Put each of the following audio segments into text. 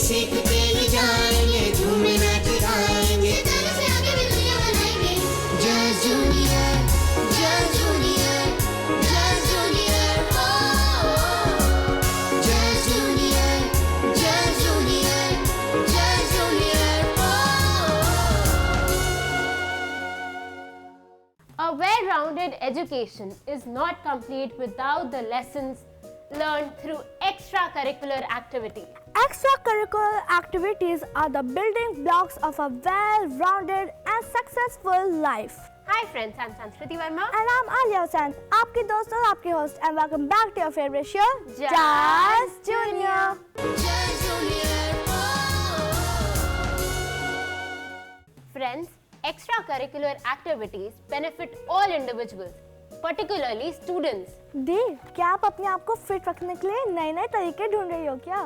सीखते ही जाएंगे, झूमे नाच गाएंगे, सितारों से आगे भी दुनिया बनाएंगे। Just junior, just junior, just junior, just junior, just junior, just junior. A well-rounded education is not complete without the lessons learned through extracurricular activities. Extracurricular activities are the building blocks of a well-rounded and successful life. Hi friends, I'm Sanskriti Verma. And I'm Alia Hussain, आपकी दोस्त और आपकी host, and welcome back to your favorite show, Just Junior. Just junior, Friends, extracurricular activities benefit all individuals, particularly students. दी, क्या आप अपने आप को fit रखने के लिए नए नए तरीके ढूंढ रही हो क्या?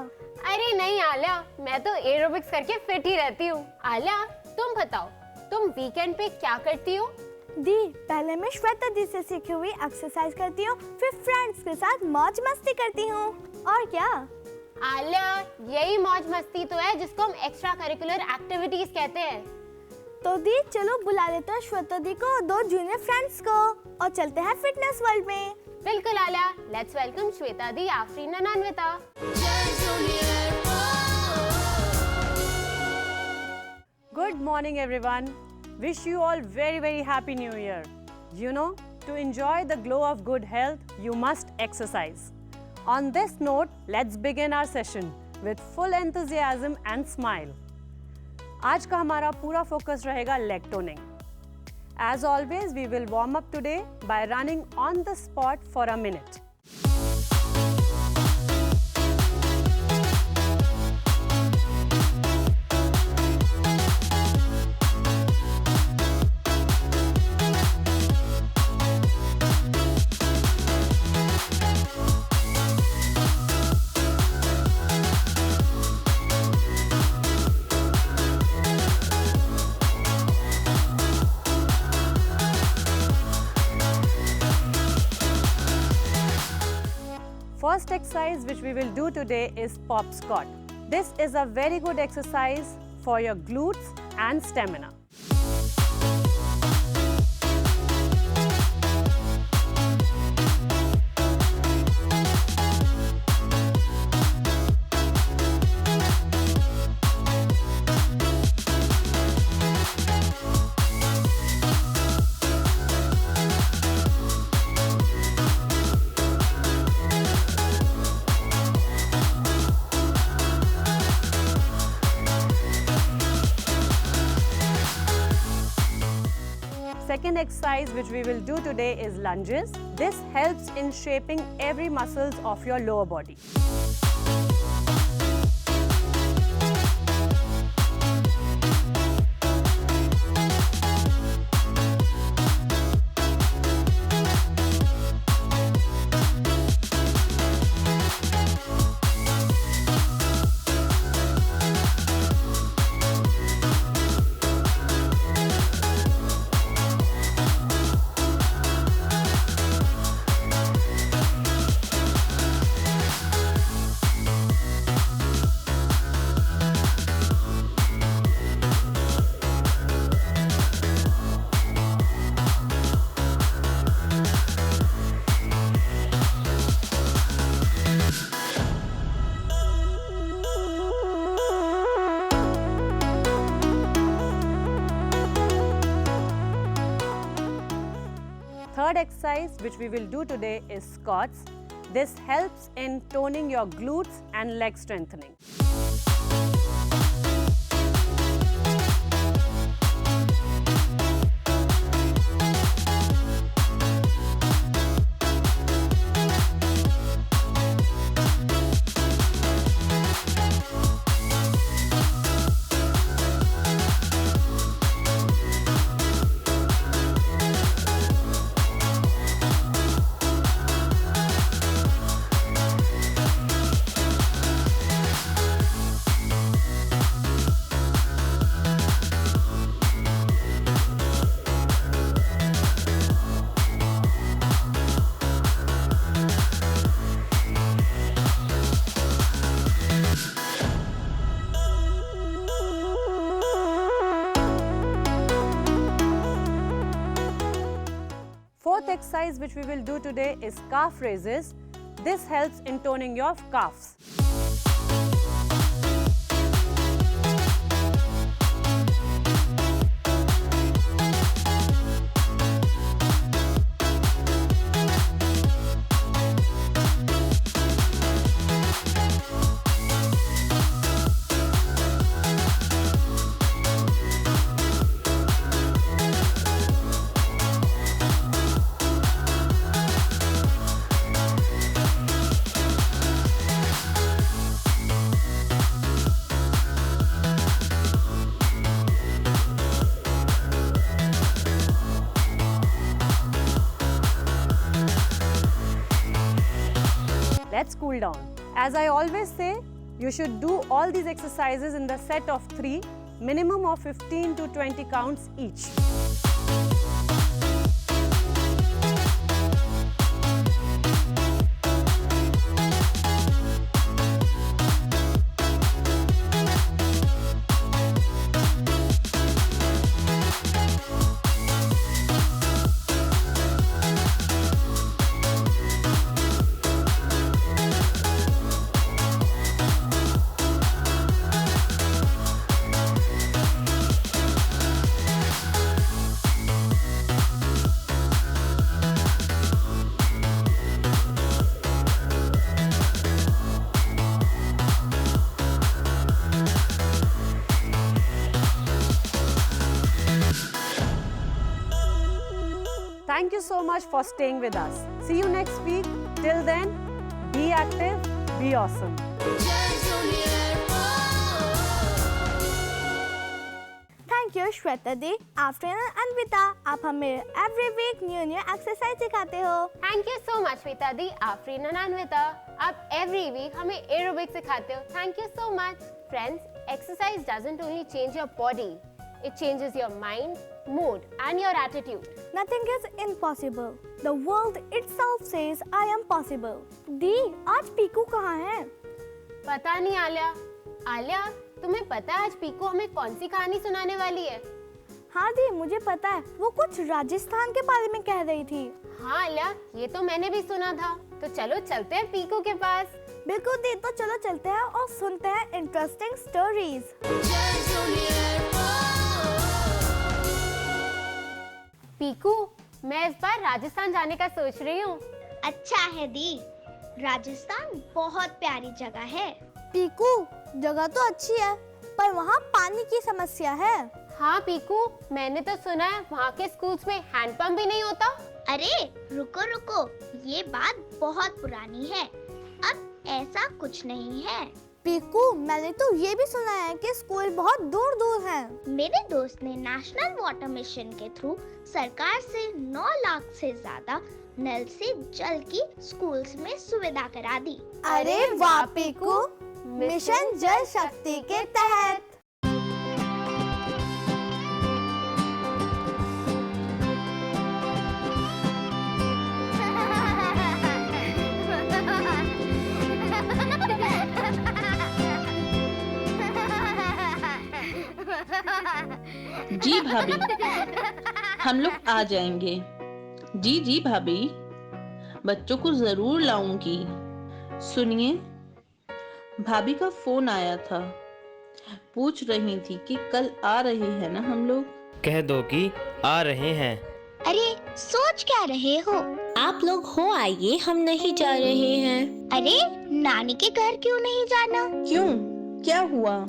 अरे नहीं आलिया, मैं तो एरोबिक्स करके फिट ही रहती हूँ। आलिया, तुम बताओ, तुम वीकेंड पे क्या करती हो? दी, पहले मैं श्वेता दी से सीखी हुई एक्सरसाइज करती हूँ, फिर फ्रेंड्स के साथ मौज मस्ती करती हूँ। और क्या? आलिया, यही मौज मस्ती तो है जिसको हम एक्स्ट्रा करिकुलर एक्टिविटीज कहते हैं। तो दी, चलो बुला लेते हैं श्वेता दी को और 2 जूनियर फ्रेंड्स को और चलते हैं फिटनेस वर्ल्ड में। बिल्कुल Alia, let's welcome Shweta the, Afreen and Anvita. just junior. Good morning everyone. Wish you all very happy new year. You know, to enjoy the glow of good health, you must exercise. On this note, let's begin our session with full enthusiasm and smile. आज का हमारा पूरा focus रहेगा leg toning. As always, we will warm up today by running on the spot for a minute. First exercise which we will do today is pop squat. This is a very good exercise for your glutes and stamina. Second exercise which we will do today is lunges. This helps in shaping every muscles of your lower body. Third exercise which we will do today is squats. This helps in toning your glutes and leg strengthening. exercise which we will do today is calf raises. This helps in toning your calves. Let's cool down. As I always say, you should do all these exercises in the set of 3, minimum of 15 to 20 counts each. Thank you so much for staying with us. See you next week. Till then, be active, be awesome. Thank you Shweta the, afternoon Anvita, आप हमें every week new exercise सिखाते हो। Thank you so much Shweta the, Afreen and Anvita, आप every week हमें aerobics सिखाते हो। Thank you so much. Friends, exercise doesn't only change your body, it changes your mind, mood and your attitude. Nothing is impossible. The world itself says I am possible. दी, आज पीकू कहाँ है? पता नहीं आलिया। आलिया, तुम्हें पता है आज पीकू हमें कौन सी कहानी सुनाने वाली है? हाँ दी, मुझे पता है, वो कुछ राजस्थान के बारे में कह रही थी। हाँ आलिया, ये तो मैंने भी सुना था। तो चलो चलते हैं पीकू के पास। बिल्कुल दी, तो चलो चलते हैं और सुनते हैं इंटरेस्टिंग स्टोरीज। पीकू, मैं इस बार राजस्थान जाने का सोच रही हूँ। अच्छा है दी, राजस्थान बहुत प्यारी जगह है। पीकू, जगह तो अच्छी है, पर वहाँ पानी की समस्या है। हाँ पीकू, मैंने तो सुना है वहाँ के स्कूल्स में हैंडपंप भी नहीं होता। अरे रुको रुको, ये बात बहुत पुरानी है, अब ऐसा कुछ नहीं है। पीकू, मैंने तो ये भी सुना है कि स्कूल बहुत दूर दूर हैं। मेरे दोस्त ने नेशनल वाटर मिशन के थ्रू सरकार से 9 लाख से ज्यादा नल से जल की स्कूल्स में सुविधा करा दी। अरे वाह पीकू, मिशन जल शक्ति के तहत। जी भाभी, हम लोग आ जाएंगे। जी जी भाभी, बच्चों को जरूर लाऊंगी। सुनिए, भाभी का फोन आया था, पूछ रही थी कि कल आ रहे हैं ना हम लोग। कह दो कि आ रहे हैं। अरे सोच क्या रहे हो? आप लोग हो आइए, हम नहीं जा रहे हैं। अरे नानी के घर क्यों नहीं जाना? क्यों, क्या हुआ?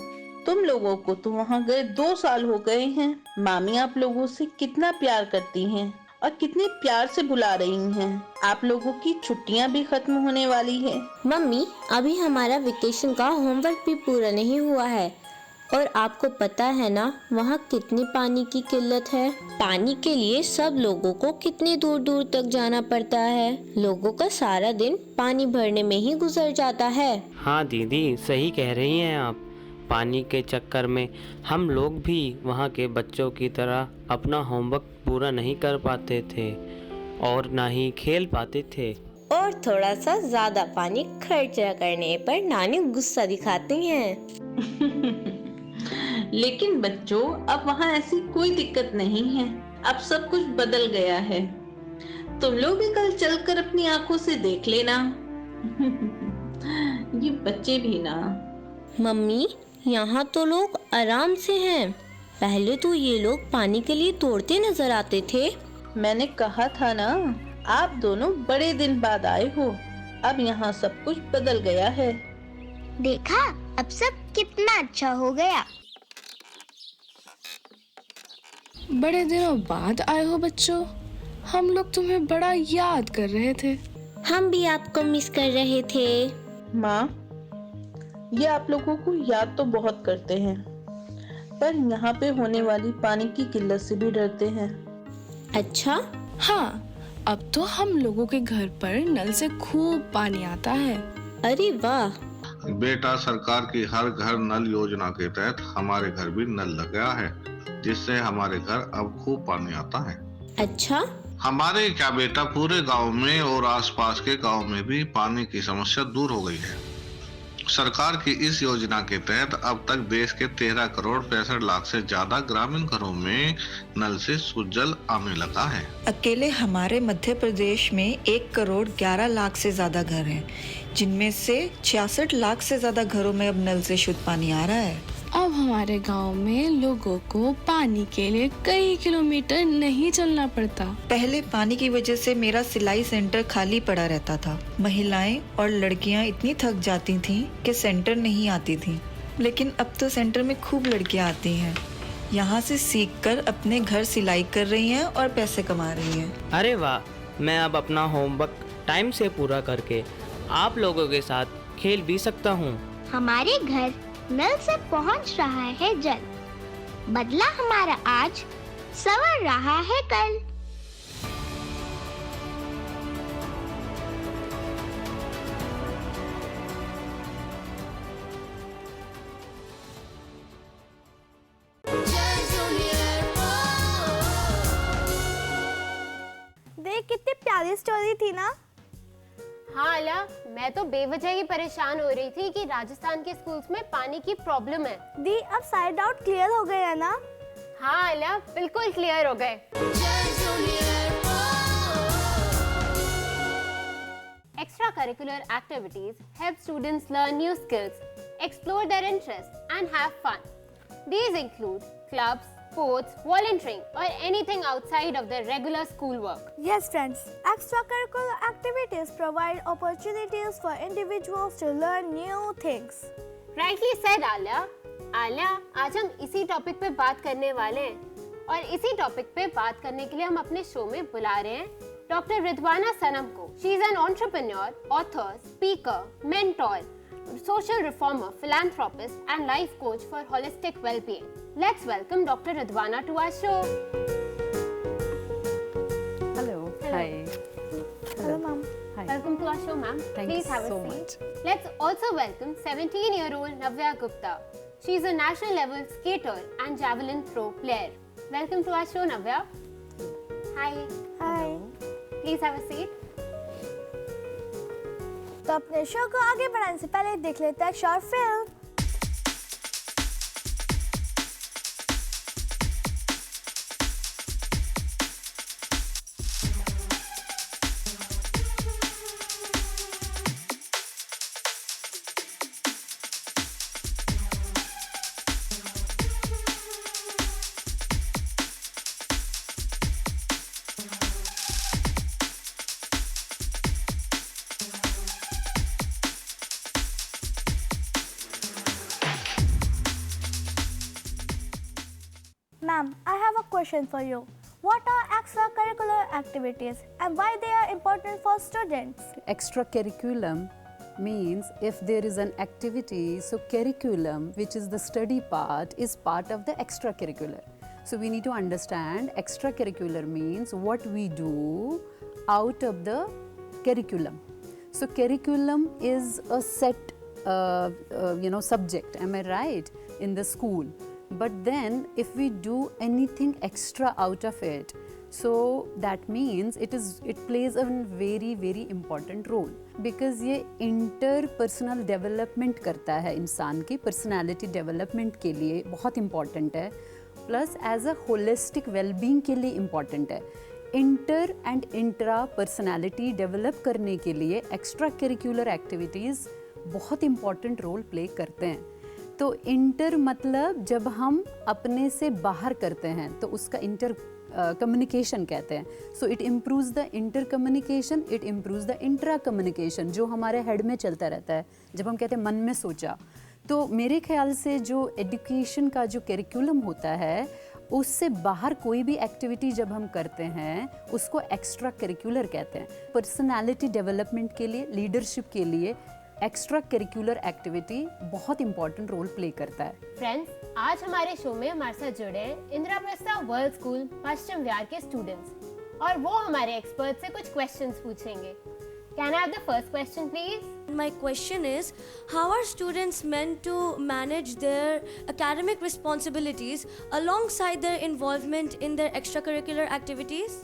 तुम लोगों को तो वहाँ गए 2 साल हो गए हैं। मामी आप लोगों से कितना प्यार करती हैं और कितने प्यार से बुला रही हैं। आप लोगों की छुट्टियाँ भी खत्म होने वाली है। मम्मी, अभी हमारा वेकेशन का होमवर्क भी पूरा नहीं हुआ है, और आपको पता है ना वहाँ कितनी पानी की किल्लत है। पानी के लिए सब लोगों को कितनी दूर दूर तक जाना पड़ता है। लोगों का सारा दिन पानी भरने में ही गुजर जाता है। हाँ दीदी, सही कह रही हैं आप। पानी के चक्कर में हम लोग भी वहाँ के बच्चों की तरह अपना होमवर्क पूरा नहीं कर पाते थे और ना ही खेल पाते थे। और थोड़ा सा ज्यादा पानी खर्चा करने पर नानी गुस्सा दिखाती हैं। लेकिन बच्चों, अब वहाँ ऐसी कोई दिक्कत नहीं है। अब सब कुछ बदल गया है। तुम लोग भी कल चलकर अपनी आंखों से देख लेना। ये बच्चे भी ना। मम्मी, यहाँ तो लोग आराम से हैं। पहले तो ये लोग पानी के लिए दौड़ते नजर आते थे। मैंने कहा था ना, आप दोनों बड़े दिन बाद आए हो। अब यहाँ सब कुछ बदल गया है। देखा, अब सब कितना अच्छा हो गया। बड़े दिनों बाद आए हो बच्चों। हम लोग तुम्हें बड़ा याद कर रहे थे। हम भी आपको मिस कर रहे थे। माँ, ये आप लोगों को याद तो बहुत करते हैं, पर यहाँ पे होने वाली पानी की किल्लत से भी डरते हैं। अच्छा? हाँ, अब तो हम लोगों के घर पर नल से खूब पानी आता है। अरे वाह। बेटा, सरकार की हर घर नल योजना के तहत हमारे घर भी नल लग गया है, जिससे हमारे घर अब खूब पानी आता है। अच्छा? हमारे क्या बेटा, पूरे गांव में और आसपास के गांव में भी पानी की समस्या दूर हो गई है। सरकार की इस योजना के तहत अब तक देश के 13 करोड़ 65 लाख से ज्यादा ग्रामीण घरों में नल से शुद्ध जल आने लगा है। अकेले हमारे मध्य प्रदेश में 1 करोड़ 11 लाख से ज्यादा घर हैं, जिनमें से 66 लाख से ज्यादा घरों में अब नल से शुद्ध पानी आ रहा है। अब हमारे गांव में लोगों को पानी के लिए कई किलोमीटर नहीं चलना पड़ता। पहले पानी की वजह से मेरा सिलाई सेंटर खाली पड़ा रहता था। महिलाएं और लड़कियां इतनी थक जाती थीं कि सेंटर नहीं आती थीं। लेकिन अब तो सेंटर में खूब लड़कियां आती हैं। यहाँ से सीखकर अपने घर सिलाई कर रही हैं और पैसे कमा रही हैं। अरे वाह, मैं अब अपना होमवर्क टाइम से पूरा करके आप लोगों के साथ खेल भी सकता हूँ। हमारे घर नल से पहुंच रहा है जल। बदला हमारा आज, संवर रहा है कल। देख, कितनी प्यारी स्टोरी थी ना। हाँ आला, मैं तो बेवजह ही परेशान हो रही थी कि राजस्थान के स्कूल्स में पानी की प्रॉब्लम है। दी, अब सारे डाउट क्लियर हो गए है ना? हाँ आला, बिल्कुल क्लियर हो गए। Extracurricular activities help students learn new skills, explore their interests, and have fun. These include clubs, sports, volunteering, or anything outside of their regular schoolwork. Yes, friends. Extracurricular activities provide opportunities for individuals to learn new things. Rightly said, Alia. Alia, आज हम इसी topic पे बात करने वाले हैं और इसी टॉपिक पे बात करने के लिए हम अपने शो में बुला रहे हैं डॉक्टर रिद्वाना सनम को। She is an entrepreneur, author, speaker, mentor, social reformer, philanthropist and life coach for holistic well-being. Let's welcome Dr. Ridwana to our show. Hello. Hi. Hello, ma'am. Hi. Welcome to our show, ma'am. Thank Please you have a so seat. much. Let's also welcome 17-year-old Navya Gupta. She is a national level skater and javelin throw player. Welcome to our show, Navya. Hi. Hi. Please have a seat. तो अपने show को आगे बढ़ाने से पहले देख लेते हैं short film. Ma'am, I have a question for you. What are extracurricular activities and why they are important for students? Extracurriculum means if there is an activity, so curriculum, which is the study part, is part of the extracurricular. So we need to understand extracurricular means what we do out of the curriculum. So curriculum is a set subject, am I right, in the school. But then if we do anything extra out of it, so that means it plays a very very important role, because ये interpersonal development करता है, इंसान की personality development के लिए बहुत important है, plus as a holistic well-being के लिए important है. Inter and intra personality develop करने के लिए एक्स्ट्रा करिकुलर एक्टिविटीज़ बहुत इम्पॉर्टेंट रोल प्ले करते हैं। तो इंटर मतलब जब हम अपने से बाहर करते हैं तो उसका इंटर कम्युनिकेशन कहते हैं। So it improves the inter communication, it improves the intra communication, जो हमारे हेड में चलता रहता है जब हम कहते हैं मन में सोचा। तो मेरे ख्याल से जो एजुकेशन का जो करिकुलम होता है उससे बाहर कोई भी एक्टिविटी जब हम करते हैं उसको एक्स्ट्रा करिकुलर कहते हैं। पर्सनालिटी डेवलपमेंट के लिए, लीडरशिप के लिए एक्स्ट्रा करिकुलर एक्टिविटी बहुत इंपॉर्टेंट रोल प्ले करता है। फ्रेंड्स, आज हमारे शो में हमारे साथ जुड़े हैं इंद्रप्रस्थ वर्ल्ड स्कूल पश्चिम विहार के स्टूडेंट्स और वो हमारे एक्सपर्ट से कुछ क्वेश्चंस पूछेंगे। Can I have the first question, please? My question is, how are students meant to manage their academic responsibilities alongside their involvement in their extracurricular activities?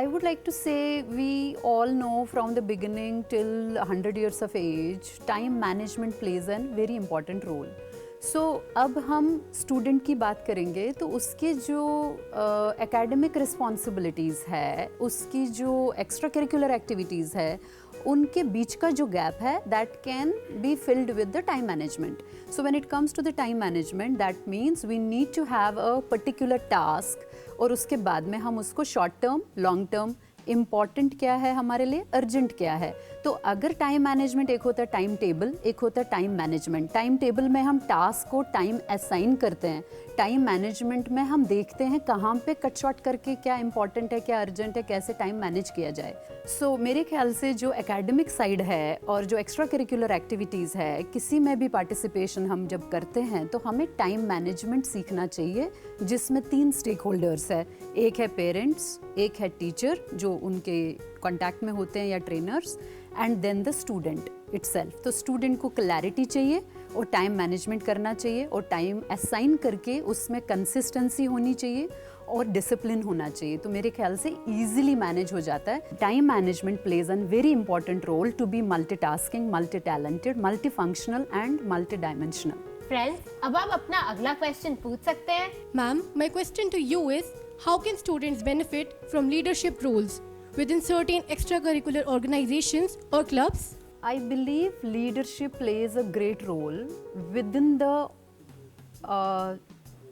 I would like to say we all know from the beginning till 100 years of age, time management plays a very important role. So, अब हम student की बात करेंगे तो उसके जो academic responsibilities है, उसकी जो एक्स्ट्रा करिकुलर एक्टिविटीज़ है, उनके बीच का जो गैप है that can be filled with the time management. So when it comes to the time management that means we need to have a particular task और उसके बाद में हम उसको short term, long term, important क्या है हमारे लिए, अर्जेंट क्या है। तो अगर टाइम मैनेजमेंट एक होता है टाइम टेबल, एक होता है टाइम मैनेजमेंट। टाइम टेबल में हम टास्क को टाइम असाइन करते हैं, टाइम मैनेजमेंट में हम देखते हैं कहाँ पे कट शॉर्ट करके क्या इंपॉर्टेंट है, क्या अर्जेंट है, कैसे टाइम मैनेज किया जाए। सो मेरे ख्याल से जो एकेडमिक साइड है और जो एक्स्ट्रा करिकुलर एक्टिविटीज़ है, किसी में भी पार्टिसिपेशन हम जब करते हैं तो हमें टाइम मैनेजमेंट सीखना चाहिए, जिसमें 3 स्टेक होल्डर्स है। एक है पेरेंट्स, एक है टीचर जो उनके कॉन्टैक्ट में होते हैं या trainers, and then the student itself. तो स्टूडेंट को क्लैरिटी चाहिए और टाइम मैनेजमेंट करना चाहिए और टाइम असाइन करके उसमें कंसिस्टेंसी होनी चाहिए और डिसिप्लिन होना चाहिए। तो मेरे ख्याल से इजीली मैनेज हो जाता है। Time management plays an very important role to be multitasking, multi talented, multi functional and multi dimensional. Friends, अब आप अपना अगला क्वेश्चन पूछ सकते हैं। Ma'am, my question to you is, how can students benefit from leadership roles within certain extracurricular organizations or clubs? I believe leadership plays a great role within the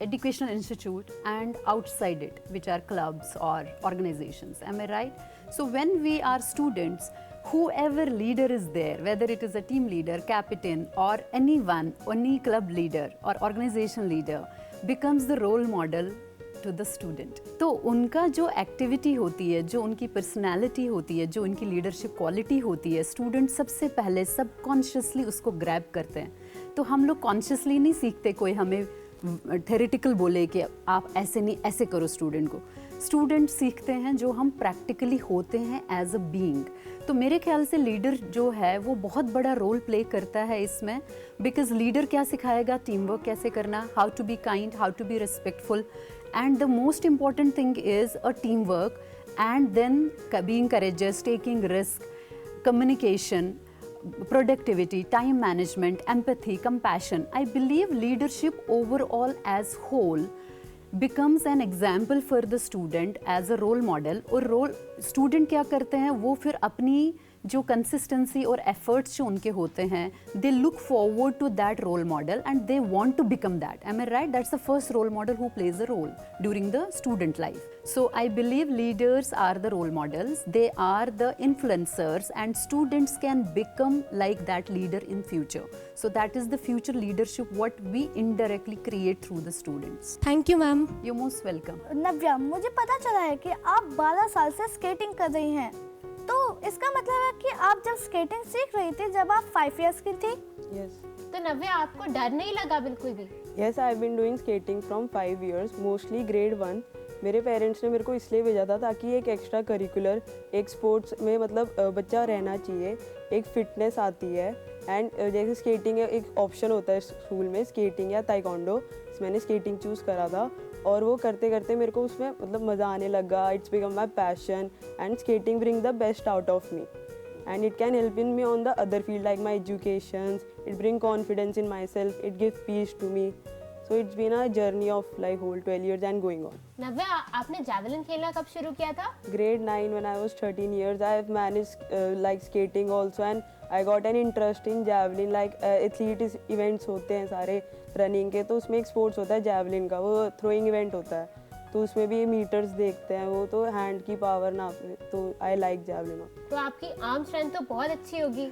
educational institute and outside it, which are clubs or organizations. Am I right? So when we are students, whoever leader is there, whether it is a team leader, captain, or anyone, any club leader or organization leader, becomes the role model to the student. तो उनका जो activity होती है, जो उनकी personality होती है, जो उनकी लीडरशिप क्वालिटी होती है, स्टूडेंट सबसे पहले सबकॉन्शियसली उसको ग्रैब करते हैं। तो हम लोग कॉन्शियसली नहीं सीखते, कोई हमें थेरेटिकल बोले कि आप ऐसे नहीं ऐसे करो स्टूडेंट को। स्टूडेंट सीखते हैं जो हम प्रैक्टिकली होते हैं एज अ बीइंग। तो मेरे ख्याल से लीडर जो है वो बहुत बड़ा रोल प्ले करता है इसमें, बिकॉज लीडर क्या सिखाएगा, टीम वर्क कैसे करना, how to be kind, how to be respectful, and the most important thing is a teamwork, and then being courageous, taking risk, communication, productivity, time management, empathy, compassion. I believe leadership overall as whole becomes an example for the student as a role model। और role student क्या करते हैं, वो फिर अपनी जो consistency और efforts जो उनके होते हैं, they look forward to that role model and they want to become that. Am I right? That's the first role model who plays a role during the student life. So I believe leaders are the role models, they are the influencers, and students can become like that leader in future. So that is the future leadership what we indirectly create through the students. Thank you, ma'am. You're most welcome. नव्या, मुझे पता चला है कि आप 12 साल से skating कर रही हैं, तो इसका मतलब है कि आप जब स्केटिंग सीख रही थी जब आप 5 years की थी? Yes. तो नव्या, आपको डर नहीं लगा बिल्कुल भी? Yes, I've been doing skating from 5 years, mostly grade 1. मेरे पेरेंट्स ने मेरे को इसलिए भेजा था ताकि एक एक्स्ट्रा करिकुलर, एक स्पोर्ट्स में मतलब बच्चा रहना चाहिए, एक फिटनेस आती है। एंड जैसे स्केटिंग एक ऑप्शन होता है स्कूल में, स्केटिंग या ताइक्वांडो, मैंने स्केटिंग चूज़ करा था और वो करते करते मेरे को उसमें मतलब मज़ा आने लगा। It's become my passion and skating bring the best out of me and it can help in me on the other field like my education. It bring confidence in myself, it gives peace to me. So it's been a journey of like whole 12 years and going on. नव्या, आपने javelin खेलना कब शुरू किया था? Grade 9 when I was 13 years, I have managed like skating also, and I got an interest in javelin. Like athlete events होते हैं सारे running के, तो उसमें एक sports होता है javelin का, वो throwing event होता है, तो उसमें भी मीटर्स देखते हैं, वो तो हैंड की पावर नापते, तो आई लाइक जैवलिन। तो आपकी आर्म स्ट्रेंथ तो बहुत अच्छी होगी।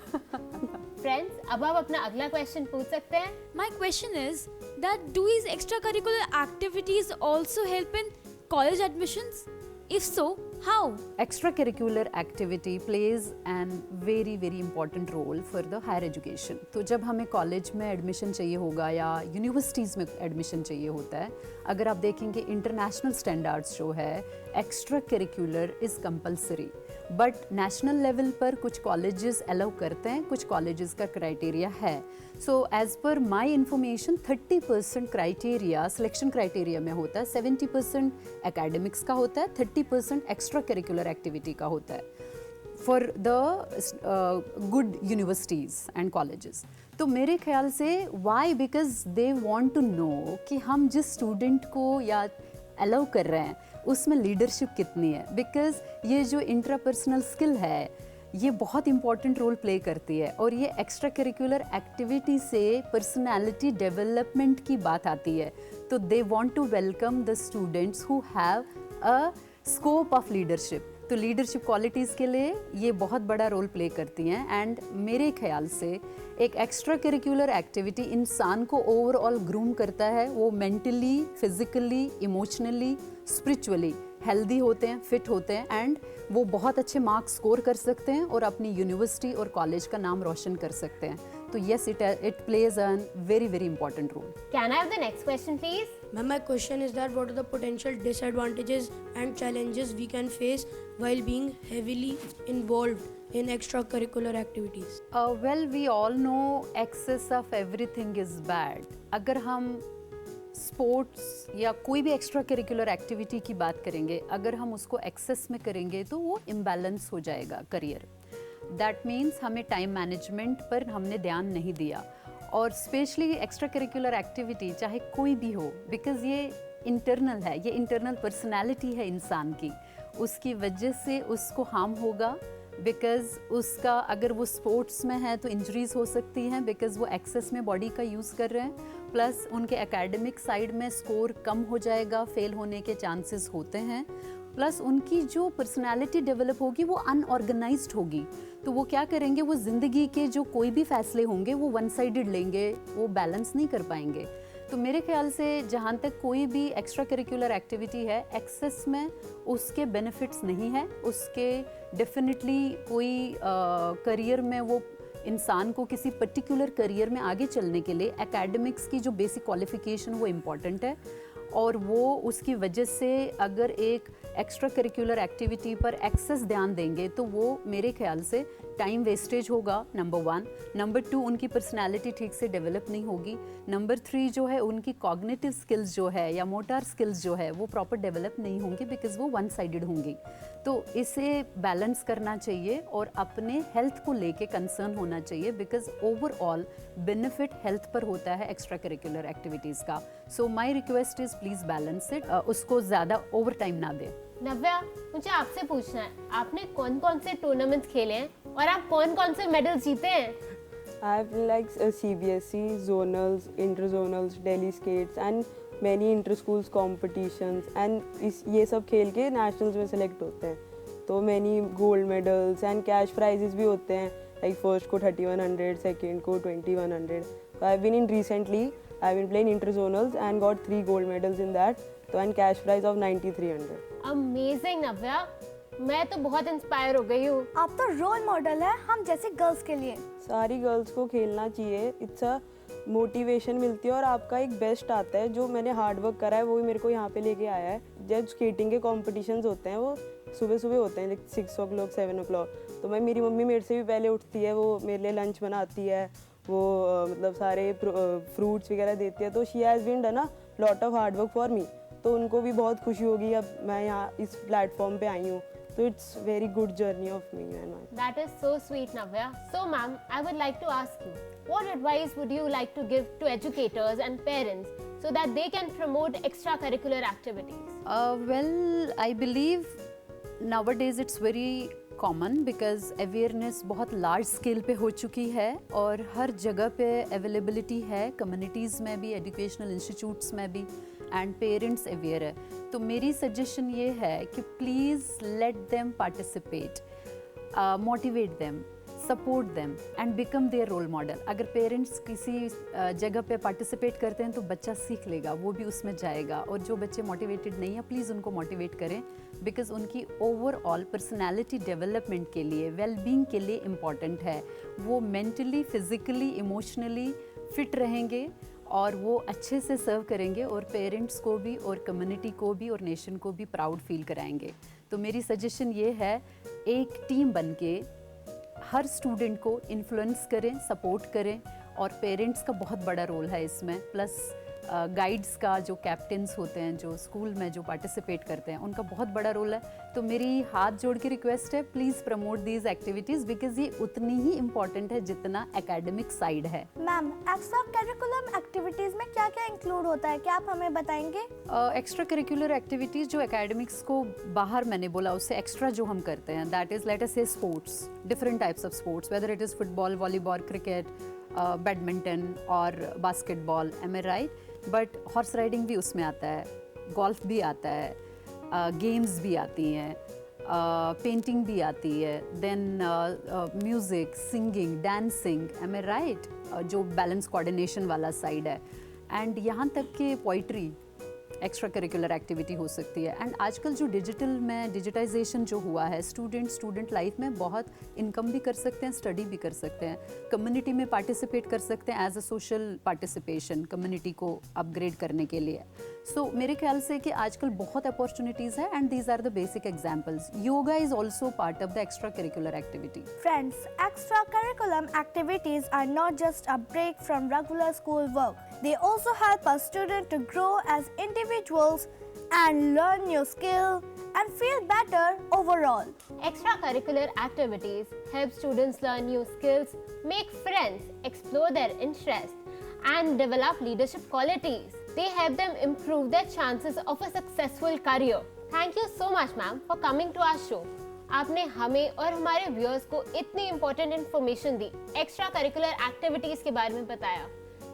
फ्रेंड्स, अब आप अपना अगला क्वेश्चन पूछ सकते हैं। My question is that do these extracurricular activities also help in college admissions? If so, how? Extracurricular activity plays an very very important role for the higher education. तो जब हमें कॉलेज में एडमिशन चाहिए होगा या यूनिवर्सिटीज़ में admission चाहिए होता है, अगर आप देखेंगे इंटरनेशनल स्टैंडर्ड्स जो है extra curricular is compulsory, but national level पर कुछ कॉलेजेस अलाउ करते हैं, कुछ कॉलेजेस का क्राइटेरिया है। सो एज पर माई इंफॉर्मेशन 30% क्राइटेरिया सिलेक्शन क्राइटेरिया में होता है, 70% एकेडमिक्स का होता है, 30% एक्स्ट्रा करिकुलर एक्टिविटी का होता है for the good universities and colleges. तो मेरे ख्याल से why, because they want to know कि हम जिस स्टूडेंट को या अलाउ कर रहे हैं उसमें लीडरशिप कितनी है, बिकॉज ये जो इंट्रापर्सनल स्किल है ये बहुत इंपॉर्टेंट रोल प्ले करती है, और ये एक्स्ट्रा करिकुलर एक्टिविटी से पर्सनालिटी डेवलपमेंट की बात आती है। तो they want to welcome the students who have a scope of leadership. तो लीडरशिप क्वालिटीज़ के लिए ये बहुत बड़ा रोल प्ले करती हैं, एंड मेरे ख्याल से एक एक्स्ट्रा करिकुलर एक्टिविटी इंसान को ओवरऑल ग्रूम करता है, वो mentally, physically, emotionally, spiritually healthy होते हैं, फिट होते हैं, एंड वो बहुत अच्छे मार्क्स स्कोर कर सकते हैं और अपनी यूनिवर्सिटी और कॉलेज का नाम रोशन कर सकते हैं। तो yes, it plays an very very important role. Can I have the next question please? Ma'am, my question is that what are the potential disadvantages and challenges we can face while being heavily involved in extracurricular activities? Well, we all know excess of everything is bad. अगर हम sports या कोई भी extra curricular activity की बात करेंगे, अगर हम उसको एक्सेस में करेंगे तो वो इम्बैलेंस हो जाएगा करियर। दैट मीन्स हमें टाइम मैनेजमेंट पर हमने ध्यान नहीं दिया, और स्पेशली एक्स्ट्रा करिकुलर एक्टिविटी चाहे कोई भी हो, बिकॉज़ ये इंटरनल है, ये इंटरनल पर्सनालिटी है इंसान की, उसकी वजह से उसको हार्म होगा, बिकॉज़ उसका अगर वो स्पोर्ट्स में है तो इंजरीज हो सकती हैं, बिकॉज़ वो एक्सेस में बॉडी का यूज़ कर रहे हैं, प्लस उनके एकेडमिक साइड में स्कोर कम हो जाएगा, फेल होने के चांसेस होते हैं, प्लस उनकी जो पर्सनालिटी डेवलप होगी वो अनऑर्गेनाइज्ड होगी। तो वो क्या करेंगे, वो ज़िंदगी के जो कोई भी फैसले होंगे वो वन साइडेड लेंगे, वो बैलेंस नहीं कर पाएंगे। तो मेरे ख्याल से जहाँ तक कोई भी एक्स्ट्रा करिकुलर एक्टिविटी है एक्सेस में, उसके बेनिफिट्स नहीं है, उसके डेफिनेटली कोई करियर में वो इंसान को किसी पर्टिकुलर करियर में आगे चलने के लिए एकेडमिक्स की जो बेसिक क्वालिफिकेशन वो इम्पॉर्टेंट है, और वो उसकी वजह से अगर एक एक्स्ट्रा करिकुलर एक्टिविटी पर एक्सेस ध्यान देंगे तो वो मेरे ख्याल से टाइम वेस्टेज होगा, नंबर 1। नंबर 2, उनकी पर्सनालिटी ठीक से डेवलप नहीं होगी। नंबर 3 जो है, उनकी कॉग्निटिव स्किल्स जो है या मोटर स्किल्स जो है वो प्रॉपर डेवलप नहीं होंगी, बिकॉज वो वन साइडेड होंगी। तो इसे बैलेंस करना चाहिए और अपने हेल्थ को लेके कंसर्न होना चाहिए, बिकॉज ओवरऑल बेनिफिट हेल्थ पर होता है एक्स्ट्रा करिकुलर एक्टिविटीज़ का। So my request is please balance it, उसको ज़्यादा ओवर टाइम ना दें। नव्या, मुझे आपसे पूछना है, आपने कौन कौन से टूर्नामेंट्स खेले हैं और आप कौन कौन से मेडल जीते हैं? I have like CBSE, zonals, interzonals, Delhi skates and many inter-schools competitions, and ये सब खेल के nationals में select होते हैं, तो many gold medals and cash prizes भी होते हैं, like first को 3100, second को 2100. So I've been in recently, I've been playing interzonals and got 3 gold medals in that, तो and cash prize of 9300. Amazing नव्या, मैं तो बहुत इंस्पायर हो गई हूँ। आप तो रोल मॉडल है हम जैसे गर्ल्स के लिए। सारी गर्ल्स को खेलना चाहिए, इट्स अ मोटिवेशन मिलती है और आपका एक बेस्ट आता है। जो मैंने हार्ड वर्क करा है वो भी मेरे को यहाँ पे लेके आया है। जब स्केटिंग के कॉम्पिटिशन्स होते हैं वो सुबह सुबह होते हैं, लाइक 6 o'clock 7 o'clock, तो मेरी मम्मी मेरे से भी पहले उठती है, वो मेरे लिए लंच बनाती है, वो मतलब सारे फ्रूट्स वगैरह देती है। तो she has been done a lot of hard work for me, तो उनको भी बहुत खुशी होगी अब मैं यहाँ इस प्लेटफॉर्म पे आई हूँ। So it's very good journey of me and my. That is so sweet, Navya. So, ma'am, I would like to ask you, what advice would you like to give to educators and parents so that they can promote extracurricular activities? Well, I believe nowadays it's very common because awareness बहुत large scale पे हो चुकी है और हर जगह पे availability है, communities में भी, educational institutes में भी, and parents aware है. तो मेरी suggestion ये है कि please let them participate, motivate them, support them and become their role model. अगर पेरेंट्स किसी जगह पे पार्टिसिपेट करते हैं तो बच्चा सीख लेगा, वो भी उसमें जाएगा. और जो बच्चे मोटिवेटेड नहीं है प्लीज़ उनको मोटिवेट करें बिकॉज उनकी ओवरऑल पर्सनालिटी डेवलपमेंट के लिए, वेलबींग के लिए इम्पॉर्टेंट है. वो मेंटली, फिजिकली, इमोशनली फिट रहेंगे और वो अच्छे से सर्व करेंगे और पेरेंट्स को भी और कम्युनिटी को भी और नेशन को भी प्राउड फील कराएंगे. तो मेरी सजेशन ये है, एक टीम बन के हर स्टूडेंट को इन्फ्लुएंस करें, सपोर्ट करें और पेरेंट्स का बहुत बड़ा रोल है इसमें. प्लस गाइड्स का, जो कैप्टन्स होते हैं, जो स्कूल में जो पार्टिसिपेट करते हैं, उनका बहुत बड़ा रोल है. तो मेरी हाथ जोड़ के रिक्वेस्ट है, please promote these activities because ये उतनी ही इम्पॉर्टेंट है जितना एकेडमिक साइड है. मैम, एक्स्ट्रा करिकुलम एक्टिविटीज़ में क्या क्या इंक्लूड होता है, क्या आप हमें बताएंगे? एक्स्ट्रा करिकुलर एक्टिविटीज़ जो एकेडमिक्स को बाहर मैंने बोला उससे एक्स्ट्रा जो हम करते हैं, that is let us say sports, different types of sports, whether it is football, volleyball, cricket, badminton और basketball, am I right? But horse riding भी उसमें आता है, गोल्फ भी आता है, गेम्स भी आती हैं, पेंटिंग भी आती है, then music, singing, dancing, am I right? जो बैलेंस कोऑर्डिनेशन वाला साइड है. एंड यहाँ तक कि पोइट्री एक्स्ट्रा करिकुलर एक्टिविटी हो सकती है. एंड आजकल जो डिजिटाइजेशन जो हुआ है, स्टूडेंट लाइफ में बहुत इनकम भी कर सकते हैं, स्टडी भी कर सकते हैं, कम्युनिटी में पार्टिसिपेट कर सकते हैं as a social participation, community को अपग्रेड करने के लिए. सो मेरे ख्याल से कि आजकल बहुत अपॉर्चुनिटीज़ है and these are the basic examples. Yoga is also part of the extra curricular activity. Friends, extracurricular activities are not just a break from regular school work. They also help a student to grow as individuals and learn new skills and feel better overall. Extracurricular activities help students learn new skills, make friends, explore their interests, and develop leadership qualities. They help them improve their chances of a successful career. Thank you so much, ma'am, for coming to our show. आपने हमें और हमारे viewers को इतनी important information दी, extra curricular activities के बारे में बताया.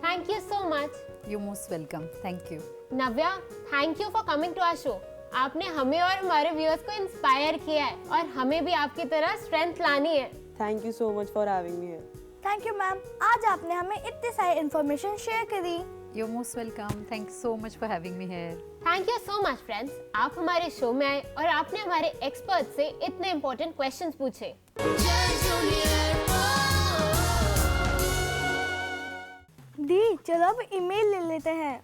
Thank you so much. You're most welcome. Thank you. Navya, thank you for coming to our show. आपने हमें और हमारे व्यूअर्स को इंस्पायर किया है और हमें भी आपकी तरह स्ट्रेंथ लानी है. Thank you so much for having me here. Thank you, ma'am. आज आपने हमें इतनी सारी इन्फॉर्मेशन शेयर करी. You're most welcome. Thank you so much for having me here. Thank you so much friends. आप हमारे शो में आए और आपने हमारे एक्सपर्ट से इतने इम्पोर्टेंट क्वेश्चंस पूछे. दी, चलो अब ईमेल ले लेते हैं.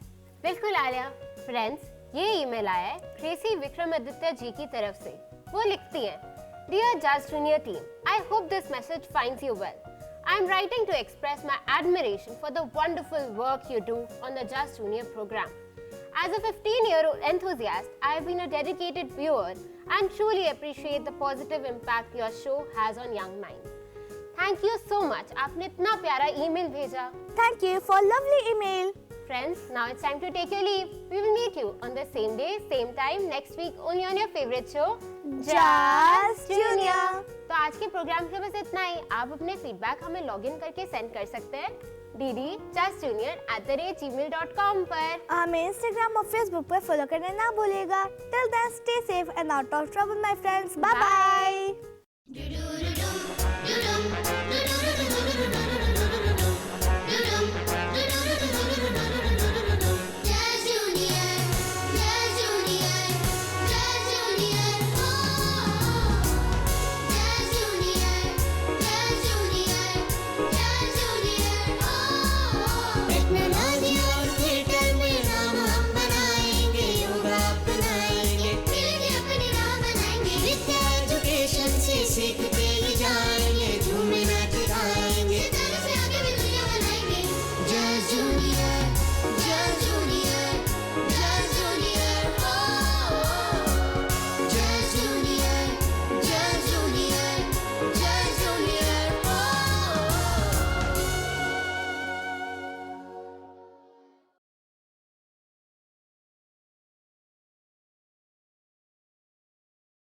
बिल्कुल आलिया. फ्रेंड्स, ये ईमेल आया है ट्रेसी विक्रमादित्य जी की तरफ से. वो लिखती हैं, डियर जज junior team, I hope this message finds you well. I am writing to express my admiration for the wonderful work you do on the Just Junior program. As a 15-year-old enthusiast, I have been a dedicated viewer and truly appreciate the positive impact your show has on young minds. Thank you so much. आपने इतना प्यारा email भेजा. Thank you for lovely email. Friends, now it's time to take your leave. We will meet you on the same day, same time next week only on your favorite show, Just Junior. तो आज के programme के बस इतना ही. आप अपने feedback हमें login करके सेंड कर सकते हैं dd@gmail.com पर. हमें इंस्टाग्राम और फेसबुक पर फॉलो करना ना भूलिएगा. Till then, stay safe and out of trouble, my friends. Bye bye.